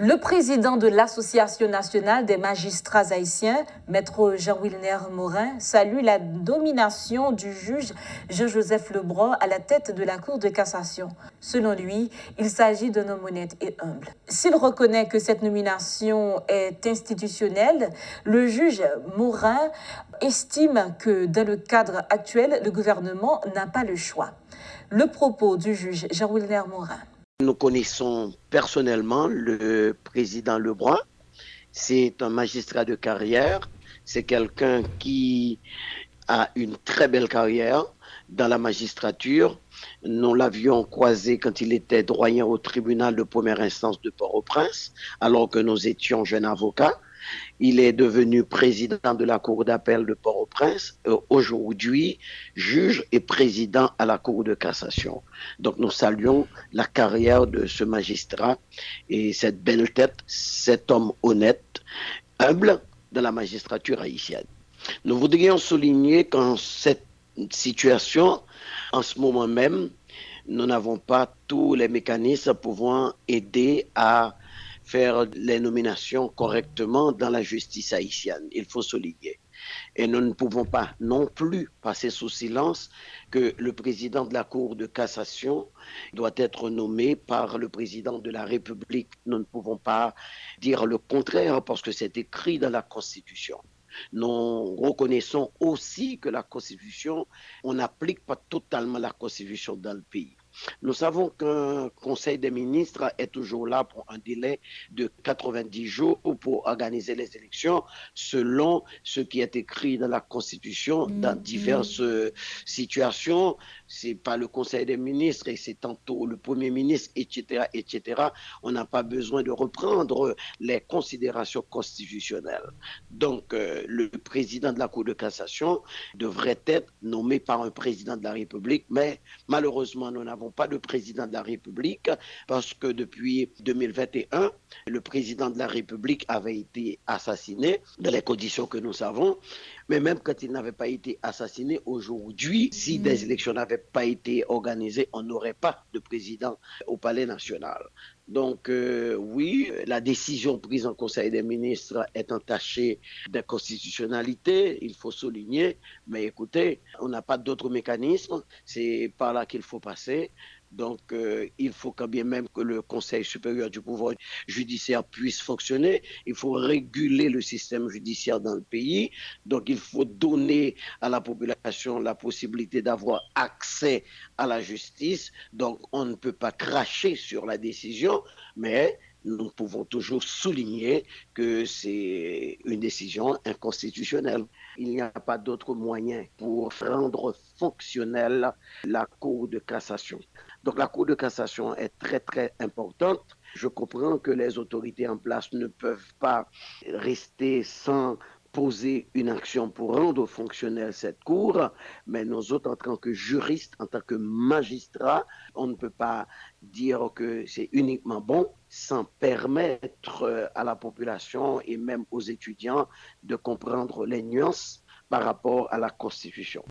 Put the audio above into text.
Le président de l'Association nationale des magistrats haïtiens, Maître Jean-Wilner Morin, salue la nomination du juge Jean-Joseph Lebron à la tête de la Cour de cassation. Selon lui, il s'agit d'un homme honnête et humble. S'il reconnaît que cette nomination est institutionnelle, le juge Morin estime que dans le cadre actuel, le gouvernement n'a pas le choix. Le propos du juge Jean-Wilner Morin. Nous connaissons personnellement le président Lebron. C'est un magistrat de carrière. C'est quelqu'un qui a une très belle carrière dans la magistrature. Nous l'avions croisé quand il était doyen au tribunal de première instance de Port-au-Prince, alors que nous étions jeunes avocats. Il est devenu président de la Cour d'appel de Port-au-Prince, aujourd'hui juge et président à la Cour de cassation. Donc nous saluons la carrière de ce magistrat et cette belle tête, cet homme honnête, humble de la magistrature haïtienne. Nous voudrions souligner qu'en cette situation, en ce moment même, nous n'avons pas tous les mécanismes pouvant aider à faire les nominations correctement dans la justice haïtienne. Il faut souligner. Et nous ne pouvons pas non plus passer sous silence que le président de la Cour de cassation doit être nommé par le président de la République. Nous ne pouvons pas dire le contraire parce que c'est écrit dans la Constitution. Nous reconnaissons aussi que la Constitution, on n'applique pas totalement la Constitution dans le pays. Nous savons qu'un Conseil des ministres est toujours là pour un délai de 90 jours pour organiser les élections selon ce qui est écrit dans la Constitution dans diverses situations. C'est pas le Conseil des ministres et c'est tantôt le Premier ministre, etc., etc. On n'a pas besoin de reprendre les considérations constitutionnelles. Donc, le président de la Cour de cassation devrait être nommé par un président de la République, mais malheureusement, nous n'avons pas de président de la République parce que depuis 2021, le président de la République avait été assassiné dans les conditions que nous savons. Mais même quand il n'avait pas été assassiné aujourd'hui, si des élections n'avaient pas été organisées, on n'aurait pas de président au Palais national. Donc oui, la décision prise en Conseil des ministres est entachée d'inconstitutionnalité, il faut souligner, mais écoutez, on n'a pas d'autre mécanisme, c'est par là qu'il faut passer. Donc, il faut quand bien même que le Conseil supérieur du pouvoir judiciaire puisse fonctionner. Il faut réguler le système judiciaire dans le pays. Donc, il faut donner à la population la possibilité d'avoir accès à la justice. Donc, on ne peut pas cracher sur la décision, mais nous pouvons toujours souligner que c'est une décision inconstitutionnelle. Il n'y a pas d'autre moyen pour rendre fonctionnelle la Cour de cassation. Donc la Cour de cassation est très très importante. Je comprends que les autorités en place ne peuvent pas rester sans poser une action pour rendre fonctionnelle cette cour, mais nous autres, en tant que juristes, en tant que magistrats, on ne peut pas dire que c'est uniquement bon sans permettre à la population et même aux étudiants de comprendre les nuances par rapport à la Constitution.